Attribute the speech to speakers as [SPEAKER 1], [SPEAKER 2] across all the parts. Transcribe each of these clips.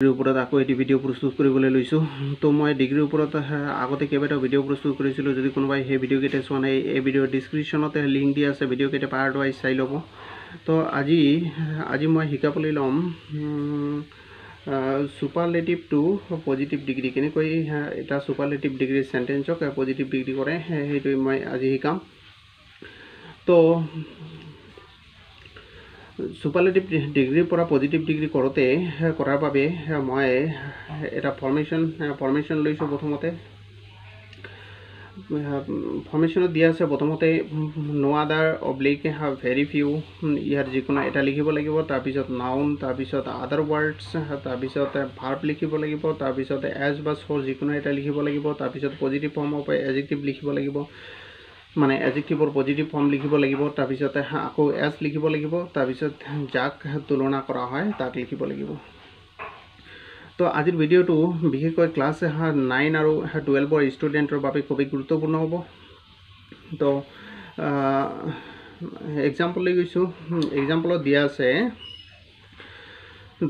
[SPEAKER 1] ডিগ্ৰীৰ ওপৰত আকৌ এটি ভিডিঅ' প্ৰস্তুত কৰিবলৈ লৈছোঁ। তো মই ডিগ্ৰীৰ ওপৰত আগতে কেইবাটাও ভিডিঅ' প্ৰস্তুত কৰিছিলোঁ। যদি কোনোবাই সেই ভিডিঅ'কেইটা চোৱা নাই, এই ভিডিঅ'ৰ ডিছক্ৰিপশ্যনতে লিংক দিয়া আছে, ভিডিঅ'কেইটা পাৰ্ট ৱাইজ চাই ল'ব। তো আজি মই শিকাবলৈ ল'ম সুপাৰলেটিভ টু পজিটিভ ডিগ্ৰী, কেনেকৈ এটা সুপাৰলেটিভ ডিগ্ৰীৰ চেণ্টেঞ্চক পজিটিভ ডিগ্ৰী কৰে সেইটো মই আজি শিকাম। তো সুপাৰলেটিভ ডিগ্ৰীৰ পৰা পজিটিভ ডিগ্ৰী কৰাৰ বাবে মই এটা ফৰ্মেশ্যন লৈছোঁ। প্ৰথমতে ফৰ্মেশ্যনত দিয়া আছে প্ৰথমতে নো আদাৰ অব্লিক ভেৰি ফিউ, ইয়াৰ যিকোনো এটা লিখিব লাগিব, তাৰপিছত নাউন, তাৰপিছত আদাৰ ৱৰ্ডছ, তাৰপিছত ভাৰ্ব লিখিব লাগিব, তাৰপিছত এজ বা ছ' যিকোনো এটা লিখিব লাগিব, তাৰপিছত পজিটিভ ফৰ্ম অফ এডজেক্টিভ লিখিব লাগিব, মানে এডজেক্টিভৰ পজিটিভ ফৰ্ম লিখিব লাগিব, তাৰপিছত আকৌ এজ লিখিব লাগিব, তাৰপিছত যাক তুলনা কৰা হয় তাক লিখিব লাগিব। তো আজিৰ ভিডিঅ'টো বিশেষকৈ ক্লাছ 9 আৰু 12ৰ ষ্টুডেণ্টৰ বাবে খুবেই গুৰুত্বপূৰ্ণ হ'ব। তো এক্সাম্পল লৈ গৈছোঁ। এক্সাম্পলত দিয়া আছে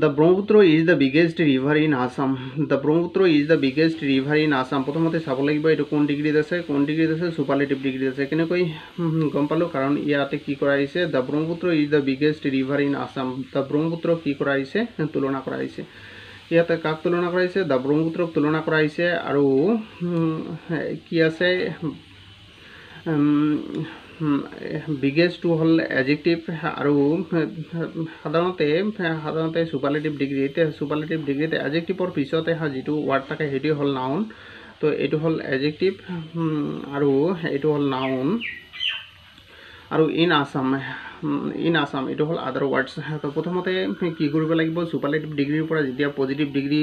[SPEAKER 1] the Brahmaputra is the biggest river in Assam. The Brahmaputra is the biggest river in Assam. প্ৰথমতে চাব লাগিব এইটো কোন ডিগ্ৰীত আছে, সুপাৰলেটিভ ডিগ্ৰীত আছে। কেনেকৈ গম পালোঁ? কাৰণ ইয়াতে কি কৰা আহিছে, the Brahmaputra is the biggest river in Assam. The Brahmaputra কি কৰা আহিছে, তুলনা কৰা আহিছে। ইয়াতে কাক তুলনা কৰা হৈছে? দ্য ব্ৰহ্মপুত্ৰক তুলনা কৰা হৈছে। আৰু কি আছে, বিগেষ্টটো হ'ল এডজেক্টিভ। আৰু সাধাৰণতে সুপাৰলেটিভ ডিগ্ৰীত এডজেক্টিভৰ পিছতে যিটো ৱাৰ্ড থাকে সেইটোৱে হ'ল নাউন। তো এইটো হ'ল এডজেক্টিভ আৰু এইটো হ'ল নাউন। আৰু ইন আছাম এইটো হ'ল আদাৰ ৱৰ্ডছ। তো প্ৰথমতে কি কৰিব লাগিব, সুপাৰলেটিভ ডিগ্ৰীৰ পৰা যেতিয়া পজিটিভ ডিগ্ৰী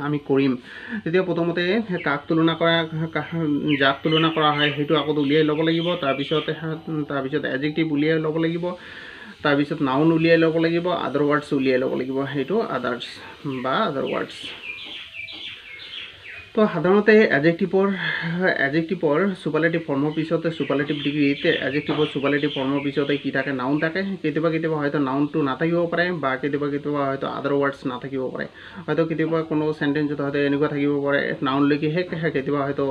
[SPEAKER 1] আমি কৰিম, তেতিয়া প্ৰথমতে যাক তুলনা কৰা হয় সেইটো আগত উলিয়াই ল'ব লাগিব। তাৰপিছত এডজেক্টিভ উলিয়াই ল'ব লাগিব, তাৰপিছত নাউন উলিয়াই ল'ব লাগিব, আদাৰ ৱৰ্ডছ উলিয়াই ল'ব লাগিব, সেইটো আদাৰ ৱৰ্ডছ। তো সাধাৰণতে এডজেক্টিভৰ সুপাৰলেটিভ ফৰ্মৰ পিছতে সুপাৰলেটিভ ডিগ্ৰীত এডজেক্টিভৰ সুপাৰলেটিভ ফৰ্মৰ পিছতে কি থাকে, নাউন থাকে। কেতিয়াবা হয়তো নাউনটো নাথাকিব পাৰে, বা কেতিয়াবা হয়তো আদাৰ ৱৰ্ডছ নাথাকিব পাৰে। হয়তো কেতিয়াবা কোনো চেণ্টেঞ্চত হয়তো এনেকুৱা থাকিব পাৰে নাউনলৈকে শেষ, কেতিয়াবা হয়তো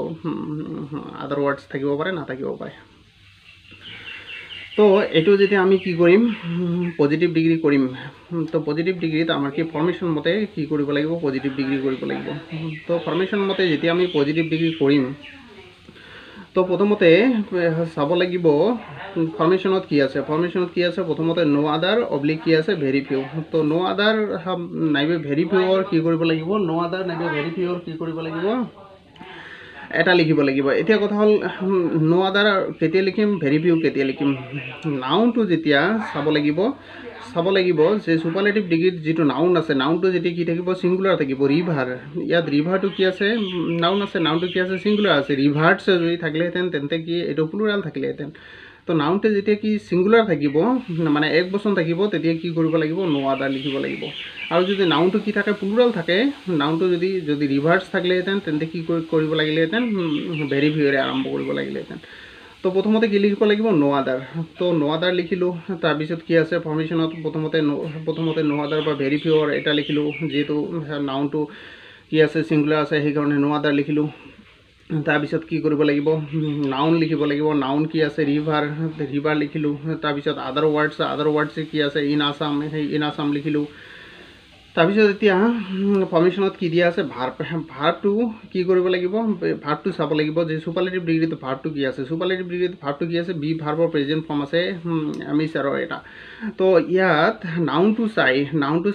[SPEAKER 1] আদাৰ ৱৰ্ডছ থাকিব পাৰে, নাথাকিব পাৰে। তো এইটো যেতিয়া আমি কি কৰিম, পজিটিভ ডিগ্ৰী কৰিম। তো পজিটিভ ডিগ্ৰীত আমাৰ কি ফৰ্মেশ্যন মতে কি কৰিব লাগিব, পজিটিভ ডিগ্ৰী কৰিব লাগিব। তো ফৰ্মেশ্যন মতে যেতিয়া আমি পজিটিভ ডিগ্ৰী কৰিম, তো প্ৰথমতে চাব লাগিব ফৰ্মেশ্যনত কি আছে। প্ৰথমতে নো আদাৰ অব্লিক কি আছে, ভেৰি ফিউ। তো নো আদাৰ নাইবা ভেৰি ফিউৰ কি কৰিব লাগিব, এটা লিখিব লাগিব। এতিয়া কথা হ'ল নো আদাৰ কেতিয়া লিখিম, ভেৰি ফিউ কেতিয়া লিখিম। নাউনটো যেতিয়া চাব লাগিব যে সুপাৰলেটিভ ডিগ্ৰীত যিটো নাউন আছে, নাউনটো যেতিয়া কি থাকিব, ছিংগুলাৰ থাকিব, ৰিভাৰ। ইয়াত ৰিভাৰটো কি আছে, নাউন আছে, নাউনটো কি আছে, ছিংগুলাৰ আছে। ৰিভাৰ্ছ যদি থাকিলেহেঁতেন তেন্তে কি এইটো প্লুৰাল থাকিলেহেঁতেন। তো নাউনটো যেতিয়া কি ছিংগুলাৰ থাকিব, মানে এক বচন থাকিব, তেতিয়া কি কৰিব লাগিব, নো আদাৰ লিখিব লাগিব। আৰু যদি নাউনটো কি থাকে, প্লুৰাল থাকে, নাউনটো যদি ৰিভাৰ্ছ থাকিলেহেঁতেন তেন্তে কি কৰিব লাগিলেহেঁতেন, ভেৰি ফিউৰে আৰম্ভ কৰিব লাগিলেহেঁতেন। তো প্ৰথমতে কি লিখিব লাগিব, নো আদাৰ। তো নো আদাৰ লিখিলোঁ। তাৰপিছত কি আছে ফৰ্মেশ্যনত, প্ৰথমতে নো আদাৰ বা ভেৰি ফিউৰ এটা লিখিলোঁ। যিহেতু নাউনটো কি আছে, ছিংগুলাৰ আছে, সেইকাৰণে নো আদাৰ লিখিলোঁ। তাৰপিছত কি কৰিব লাগিব, নাউন লিখিব লাগিব। নাউন কি আছে, ৰিভাৰ লিখিলোঁ। তাৰপিছত আদাৰ ৱৰ্ডছ কি আছে, ইন আছাম লিখিলোঁ। তাৰপিছত এতিয়া ফৰ্মেশ্যনত কি দিয়া আছে, ভাৰ্বটো কি কৰিব লাগিব, ভাৰ্বটো চাব লাগিব যে সুপাৰলেটিভ ডিগ্ৰীত ভাৰ্বটো কি আছে। বি ভাৰ্বৰ প্ৰেজেণ্ট ফৰ্ম আছে, মিছাৰৰ এটা। তো ইয়াত নাউনটো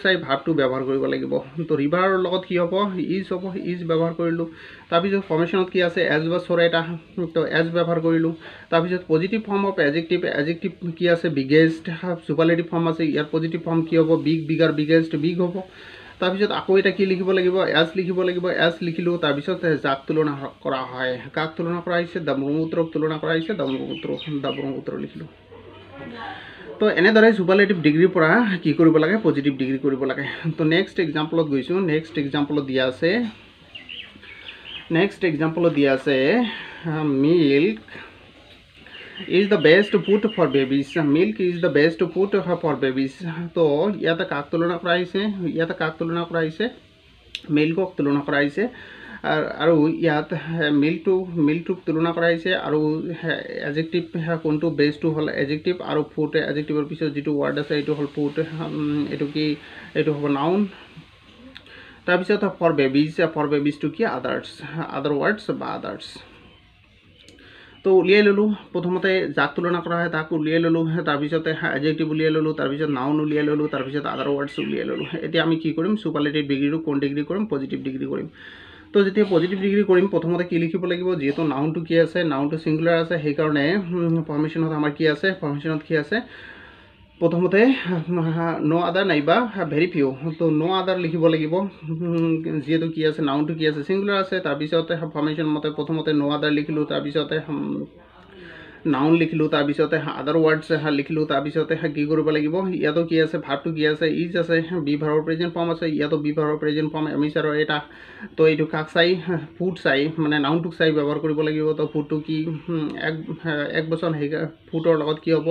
[SPEAKER 1] চাই ভাৰ্বটো ব্যৱহাৰ কৰিব লাগিব। তো ৰিভাৰৰ লগত কি হ'ব, ইজ ব্যৱহাৰ কৰিলোঁ। তাৰপিছত ফৰ্মেশ্যনত কি আছে, এজ বা ছ'ৰ এটা, তো এজ ব্যৱহাৰ কৰিলোঁ। তাৰপিছত পজিটিভ ফৰ্ম অফ এডজেক্টিভ কি আছে, বিগেষ্ট। সুপাৰলেটিভ ফৰ্ম আছে, ইয়াৰ পজিটিভ ফৰ্ম কি হ'ব, বিগাৰ, বিগেষ্ট, বিগ হ'ব। তাৰপিছত আকৌ এটা কি লিখিব লাগিব, এজ লিখিলোঁ। তাৰপিছত যাক তুলনা কৰা হয়, কাক তুলনা কৰা হৈছে, দ্য ব্ৰহ্মপুত্ৰক তুলনা কৰা হৈছে, দ্য ব্ৰহ্মপুত্ৰ লিখিলোঁ। তো এনেদৰে সুপাৰলেটিভ ডিগ্ৰীৰ পৰা কি কৰিব লাগে, পজিটিভ ডিগ্ৰী কৰিব লাগে। তো নেক্সট এক্সাম্পলত গৈছোঁ। নেক্সট এক্সাম্পলত দিয়া আছে milk is the best food for babies. Milk is the best food for babies. তো ইয়াতে কাক তুলনা কৰা হৈছে, মিল্কক তুলনা কৰা হৈছে আৰু ইয়াত মিল্কটোক তুলনা কৰা হৈছে আৰু এডজেক্টিভ কোনটো বেছটো হ'ল এডজেক্টিভ আৰু ফুড এডজেক্টিভৰ পিছত যিটো ৱৰ্ড আছে এইটো হ'ল ফুড এইটো কি এইটো হ'ব নাউন তাৰপিছত ফৰ বেবিজটো কি আদাৰ ৱৰ্ডছ বা আদাৰ্ছ তো উলিয়াই ল'লোঁ প্ৰথমতে যাক তুলনা কৰা হয় তাক উলিয়াই ল'লোঁ তাৰপিছতে এডজেক্টিভ উলিয়াই ল'লোঁ তাৰপিছত নাউন উলিয়াই ল'লোঁ তাৰপিছত আদাৰ ৱৰ্ডছ উলিয়াই ল'লোঁ এতিয়া আমি কি কৰিম সুপাৰলেটিভ ডিগ্ৰীটো কোন ডিগ্ৰী কৰিম পজিটিভ ডিগ্ৰী কৰিম তো যেতিয়া পজিটিভ ডিগ্ৰী কৰিম প্ৰথমতে কি লিখিব লাগিব যিহেতু নাউনটো কি আছে নাউনটো সিঙ্গুলাৰ আছে সেইকাৰণে ফৰ্মেশ্যনত আমাৰ কি আছে ফৰ্মেশ্যনত কি আছে প্ৰথমতে নো আদাৰ নাইবা ভেৰি ফিউ তো নো আদাৰ লিখিব লাগিব যেহেতু কি আছে নাউনটো কি আছে সিঙ্গুলাৰ আছে তাৰপিছতে ফৰ্মেশ্যন মতে প্ৰথমতে নো আদাৰ লিখিলোঁ তাৰপিছতে নাউন লিখিলোঁ তাৰপিছতে আদাৰ ৱৰ্ডছ লিখিলোঁ তাৰপিছতে কি কৰিব লাগিব ইয়াতো কি আছে ভাৰ্বটো কি আছে ইজ আছে বি ভাৰ্বৰ প্ৰেজেণ্ট ফৰ্ম আছে ইয়াতো বি ভাৰ্বৰ প্ৰেজেণ্ট ফৰ্ম এমিচাৰৰ এটা তো এইটো কাক চাই ফুড চাই মানে নাউনটোক চাই ব্যৱহাৰ কৰিব লাগিব তো ফুডটো কি এক বচন সেই ফুডৰ লগত কি হ'ব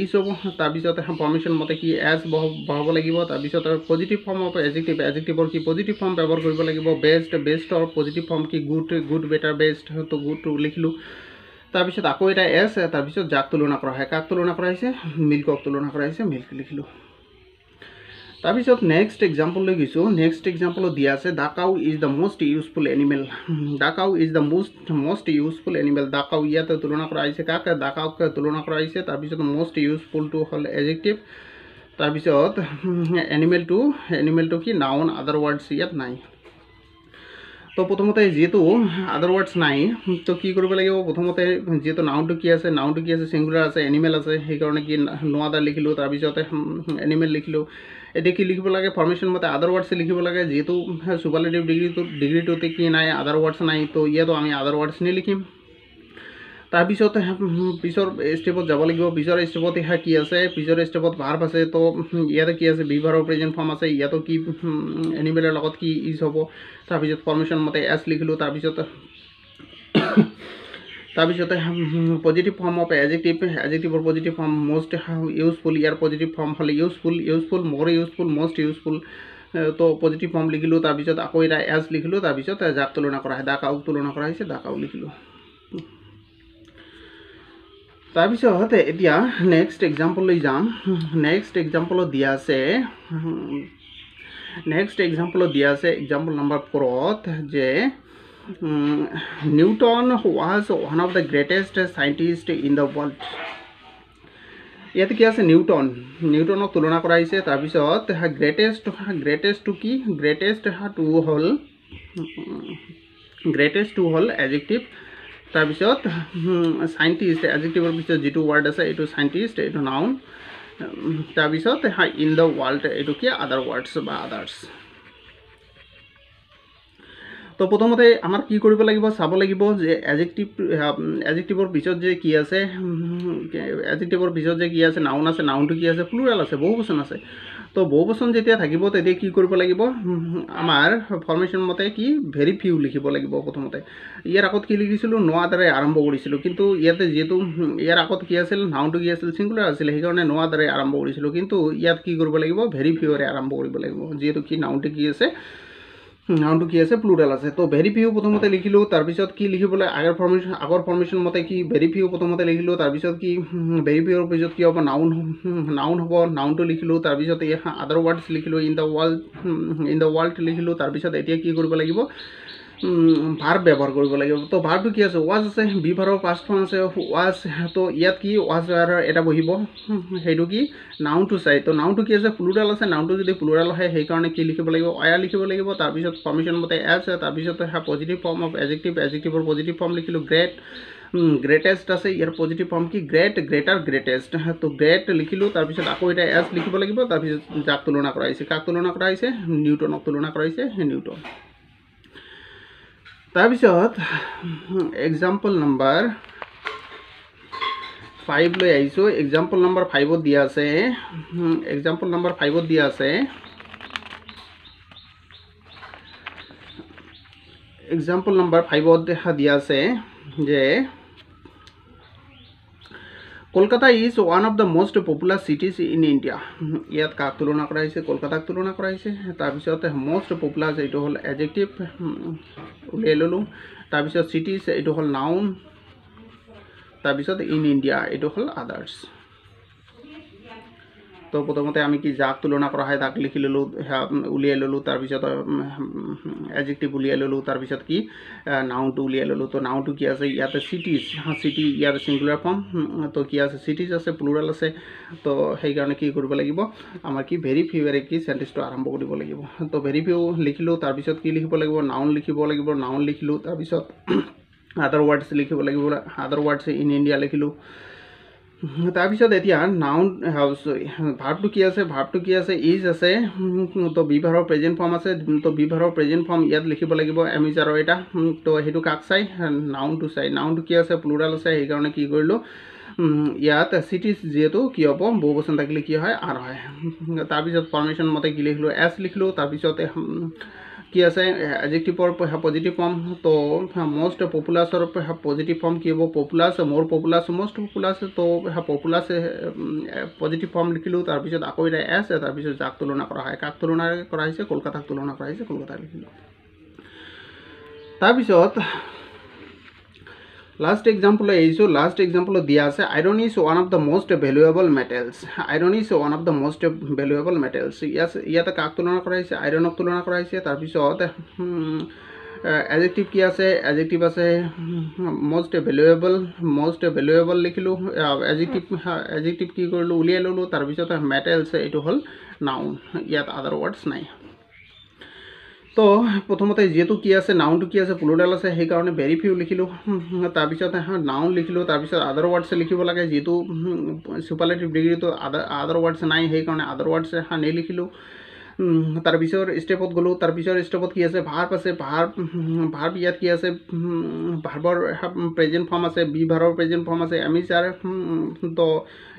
[SPEAKER 1] ইজ হ'ব তাৰপিছতে ফৰ্মেশ্যন মতে কি এজ বহাব লাগিব তাৰপিছতে পজিটিভ ফৰ্ম হ'ব এডজেক্টিভৰ কি পজিটিভ ফৰ্ম ব্যৱহাৰ কৰিব লাগিব বেষ্টৰ পজিটিভ ফৰ্ম কি গুড বেটাৰ বেষ্ট তো গুডটো লিখিলোঁ তাৰপিছত আকৌ এটা এছ তাৰপিছত যাক তুলনা কৰা হয় কাক তুলনা কৰা হৈছে মিল্কক তুলনা কৰা হৈছে মিল্ক লিখিলোঁ তাৰপিছত নেক্সট এক্সাম্পল লৈ গৈছোঁ নেক্সট এক্সাম্পলত দিয়া আছে the cow is the most useful animal the cow is the most useful animal the cow ইয়াতে তুলনা কৰা হৈছে কাক দা কাউক তুলনা কৰা হৈছে তাৰপিছত মষ্ট ইউজফুলটো হ'ল এডজেক্টিভ তাৰপিছত এনিমেলটো কি নাউন আদাৰ ৱৰ্ডছ ইয়াত নাই তো প্ৰথমতে যেহেতু আদাৰ ৱৰ্ডছ নাই তো কি কৰিব লাগিব প্ৰথমতে যেহেতু নাউনটো কি আছে সিঙ্গুলাৰ আছে এনিমেল আছে সেইকাৰণে কি নো আদাৰ লিখিলোঁ তাৰপিছতে এনিমেল লিখিলোঁ এতিয়া কি লিখিব লাগে ফৰ্মেশ্যন মতে আদাৰ ৱৰ্ডছ লিখিব লাগে যেহেতু সুপাৰলেটিভ ডিগ্ৰীটোতে কি নাই আদাৰ ৱৰ্ডছ নাই তো ইয়াতো আমি আদাৰ ৱৰ্ডছ নিলিখিম তাৰপিছত পিছৰ ষ্টেপত যাব লাগিব পিছৰ ষ্টেপত কি আছে পিছৰ ষ্টেপত ভাৰ্ব আছে তো ইয়াতে কি আছে বি ভাৰ্বৰ প্ৰেজেণ্ট ফৰ্ম আছে ইয়াতো কি এনিমেলৰ লগত কি ইজ হ'ব তাৰপিছত ফৰ্মেশ্যন মতে এছ লিখিলোঁ তাৰপিছতে পজিটিভ ফৰ্ম অফ এডজেক্টিভৰ পজিটিভ ফৰ্ম মষ্ট ইউজফুল ইয়াৰ পজিটিভ ফৰ্ম হ'লে ইউজফুল মোৰ ইউজফুল মষ্ট ইউজফুল তো পজিটিভ ফৰ্ম লিখিলোঁ তাৰপিছত আকৌ এটা এছ লিখিলোঁ তাৰপিছত যাক তুলনা কৰা হয় দা কাউক তুলনা কৰা হৈছে দা কাউ লিখিলোঁ তাৰপিছত এতিয়া নেক্সট এক্সাম্পললৈ যাম নেক্সট এক্সাম্পলত দিয়া আছে এক্সাম্পল নম্বৰ 4ত যে Newton was one of the greatest scientists in the world ইয়াতে কি আছে নিউটনক তুলনা কৰা হৈছে তাৰপিছত গ্ৰেটেষ্টটো কি গ্ৰেটেষ্ট হ'ল এডজেক্টিভ তাৰপিছত সাইণ্টিষ্ট এডজেক্টিভৰ পিছত যিটো ৱৰ্ড আছে এইটো সাইণ্টিষ্ট এইটো নাউন তাৰপিছত ইন দ্য ৱৰ্ল্ড এইটো কি আদাৰ ৱৰ্ডছ বা আদাৰ্ছ তো প্ৰথমতে আমাৰ কি কৰিব লাগিব চাব লাগিব যে এডজেক্টিভৰ পিছত যে কি আছে নাউন আছে নাউনটো কি আছে প্লুৰাল আছে বহুবচন আছে তো বহুবচন যেতিয়া থাকিব তেতিয়া কি কৰিব লাগিব আমাৰ ফৰ্মেশ্যন মতে কি ভেৰি ফিউ লিখিব লাগিব প্ৰথমতে ইয়াৰ আগত কি লিখিছিলোঁ নো আদাৰে আৰম্ভ কৰিছিলোঁ কিন্তু ইয়াতে যেহেতু ইয়াৰ আগত কি আছিল নাউনটো কি আছিল সিঙ্গুলাৰ আছিল সেইকাৰণে নো আদাৰে আৰম্ভ কৰিছিলোঁ কিন্তু ইয়াত কি কৰিব লাগিব ভেৰি ফিউৰে আৰম্ভ কৰিব লাগিব যেহেতু কি নাউনটো কি আছে প্লুৰাল আছে তো ভেৰি ফিউ প্ৰথমতে লিখিলোঁ তাৰপিছত কি লিখিবলৈ আগৰ ফৰ্মেশ্যন মতে কি ভেৰি ফিউ প্ৰথমতে লিখিলোঁ তাৰপিছত কি ভেৰি ফিউৰ পিছত কি হ'ব নাউন হ'ব নাউনটো লিখিলোঁ তাৰপিছত আদাৰ ৱৰ্ডছ লিখিলোঁ ইন দ্য ৱৰ্ল্ড লিখিলোঁ তাৰপিছত এতিয়া কি কৰিব লাগিব ভাৰ্ব ব্যৱহাৰ কৰিব লাগিব তো ভাৰ্বটো কি আছে ৱাজ আছে বি ভাৰ্বৰ পাষ্ট ফৰ্ম আছে ৱাজ তো ইয়াত কি ৱাজ এটা বহিব সেইটো কি নাউনটো চাই তো নাউনটো কি আছে প্লুৰাল আছে নাউনটো যদি প্লুৰাল হয় সেইকাৰণে কি লিখিব লাগিব অয়া লিখিব লাগিব তাৰপিছত ফৰ্মেশ্যন মতে এছ তাৰপিছত পজিটিভ ফৰ্ম অফ এডজেক্টিভৰ পজিটিভ ফৰ্ম লিখিলোঁ গ্ৰেটেষ্ট আছে ইয়াৰ পজিটিভ ফৰ্ম কি গ্ৰেটাৰ গ্ৰেটেষ্ট তো গ্ৰেট লিখিলোঁ তাৰপিছত আকৌ এটা এছ লিখিব লাগিব তাৰপিছত যাক তুলনা কৰা হৈছে কাক তুলনা কৰা হৈছে নিউটনক তুলনা কৰা হৈছে নিউটন তাৰপিছত এক্সাম্পল নম্বৰ 5 লৈ আহিছোঁ এক্সাম্পল নম্বৰ 5ত দিয়া আছে যে Kolkata is one of the most popular cities in India. ইয়াত কাক তুলনা কৰা হৈছে? কলকাতাক তুলনা কৰা হৈছে। তাৰপিছত মষ্ট পপুলাৰ এইটো হ'ল এডজেক্টিভ, উলিয়াই ল'লোঁ। তাৰপিছত চিটিজ এইটো হ'ল নাউন। তাৰপিছত ইন ইণ্ডিয়া এইটো হ'ল আদাৰ্ছ। তো প্ৰথমতে আমি কি যাক তুলনা কৰা হয় তাক লিখি ল'লোঁ, উলিয়াই ল'লোঁ। তাৰপিছত এডজেক্টিভ উলিয়াই ল'লোঁ। তাৰপিছত কি নাউনটো উলিয়াই ল'লোঁ। তো নাউনটো কি আছে? ইয়াতে চিটিজ, চিটি ইয়াৰ ছিংগুলাৰ ফৰ্ম। তো কি আছে? চিটিজ আছে, প্লুৰাল আছে। তো সেইকাৰণে কি কৰিব লাগিব? আমাৰ কি ভেৰি ফিউৰে কি চেণ্টেন্সটো আৰম্ভ কৰিব লাগিব। তো ভেৰি ফিউ লিখিলোঁ। তাৰপিছত কি লিখিব লাগিব? নাউন লিখিব লাগিব। নাউন লিখিলোঁ। তাৰপিছত আদাৰ ৱাৰ্ডছ লিখিব লাগিব। আদাৰ ৱাৰ্ডছ ইন ইণ্ডিয়া লিখিলোঁ। তাৰপিছত এতিয়া নাউন চৰি ভাৰ্বটো কি আছে? ভাৰ্বটো কি আছে? ইজ আছে। তো বিভাৰৰ প্ৰেজেণ্ট ফৰ্ম আছে। তো বিভাৰৰ প্ৰেজেণ্ট ফৰ্ম ইয়াত লিখিব লাগিব এমিজাৰৰ এটা। তো সেইটো কাক চাই? নাউনটো চাই। নাউনটো কি আছে? প্লুৰাল আছে। সেইকাৰণে কি কৰিলোঁ? ইয়াত চিটিজ যিহেতু কি হ'ব? বহুবচন থাকিলে কি হয়? আৰ হয়। তাৰপিছত ফৰ্মেশ্যন মতে কি লিখিলোঁ? এছ লিখিলোঁ। তাৰপিছত কি আছে? এডজেক্টিভৰ পজিটিভ ফৰ্ম। তো মষ্ট পপুলাছৰ পজিটিভ ফৰ্ম কি হ'ব? পপুলাছ, মোৰ পপুলাছ, মষ্ট পপুলাছ। তো পপুলাছ পজিটিভ ফৰ্ম লিখিলোঁ। তাৰপিছত আকৌ এটা এছ, তাৰপিছত যাক তুলনা কৰা হয়। কাক তুলনা কৰা হৈছে? কলকাতাক তুলনা কৰা হৈছে। কলকাতা লিখিলোঁ। তাৰপিছত লাষ্ট এক্সাম্পল আহিছোঁ। লাষ্ট এক্সাম্পলত দিয়া আছে iron is one of the most valuable metals. Iron is one of the most valuable metals. ইয়াতে কাক তুলনা কৰা হৈছে? আইৰণক তুলনা কৰা হৈছে। তাৰপিছত এডজেক্টিভ কি আছে? এডজেক্টিভ আছে মষ্ট ভেলুৱেবল লিখিলোঁ। এডজেক্টিভ কি কৰিলোঁ? উলিয়াই ল'লোঁ। তাৰপিছত মেটেলছ এইটো হ'ল নাউন। ইয়াত আদাৰ ৱাৰ্ডছ নাই। তো প্ৰথমতে যিহেতু কি আছে? নাউনটো কি আছে? প্লুৰাল আছে। সেইকাৰণে ভেৰি ফিউ লিখিলোঁ। তাৰপিছত নাউন লিখিলোঁ। তাৰপিছত আদাৰ ৱাৰ্ডছ লিখিব লাগে। যিহেতু চুপাৰলেটিভ ডিগ্ৰীটো আদাৰ ৱাৰ্ডছ নাই, সেইকাৰণে আদাৰ ৱাৰ্ডছ নিলিখিলোঁ। তাৰপিছৰ ষ্টেপত গ'লোঁ। তাৰপিছৰ ষ্টেপত কি আছে? ভাৰ্ব আছে। ভাৰ্ব ইয়াত কি আছে? ভাৰ্বৰ প্ৰেজেণ্ট ফৰ্ম আছে। বিভাৰৰ প্ৰেজেণ্ট ফৰ্ম আছে। এমিচাৰ। তো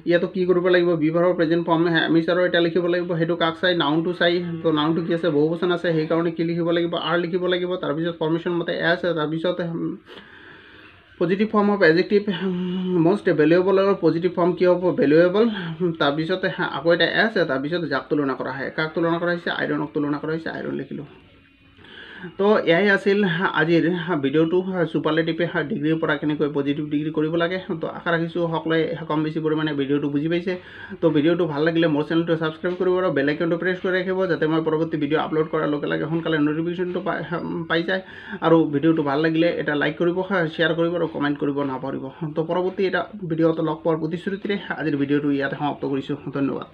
[SPEAKER 1] ইয়াতো কি কৰিব লাগিব? বিভাৰৰ প্ৰেজেণ্ট ফৰ্ম এমিচাৰৰ এটা লিখিব লাগিব। সেইটো কাক চাই? নাউনটো চাই। তো নাউনটো কি আছে? বহুবচন আছে। সেইকাৰণে কি লিখিব লাগিব? আৰ লিখিব লাগিব। তাৰপিছত ফৰ্মেশ্যন মতে এছ। তাৰপিছত positive form of adjective most ভেলুৱেবলৰ পজিটিভ ফৰ্ম কি হ'ব? ভেলুৱেবল। তাৰপিছত আকৌ এটা এছ। তাৰপিছত যাক তুলনা কৰা হয়। কাক তুলনা কৰা হৈছে? আইৰণক তুলনা কৰা হৈছে। আইৰণ লিখিলোঁ। তো এয়াই আছিল আজিৰ ভিডিঅ'টো। চুপাৰলেটিভে ডিগ্ৰীৰ পৰা কেনেকৈ পজিটিভ ডিগ্ৰী কৰিব লাগে। তো আশা ৰাখিছোঁ সকলোৱে কম বেছি পৰিমাণে ভিডিঅ'টো বুজি পাইছে। তো ভিডিঅ'টো ভাল লাগিলে মোৰ চেনেলটো ছাবস্ক্ৰাইব কৰিব আৰু বেল আইকনটো প্ৰেছ কৰি ৰাখিব, যাতে মই পৰৱৰ্তী ভিডিঅ' আপলোড কৰাৰ লগে লগে সোনকালে নটিফিকেশ্যনটো পাই যায়। আৰু ভিডিঅ'টো ভাল লাগিলে এটা লাইক কৰিব, শ্বেয়াৰ কৰিব আৰু কমেণ্ট কৰিব নাপাহৰিব। তো পৰৱৰ্তী এটা ভিডিঅ'ত লগ পোৱাৰ প্ৰতিশ্ৰুতিৰে আজিৰ ভিডিঅ'টো ইয়াতে সমাপ্ত কৰিছোঁ। ধন্যবাদ।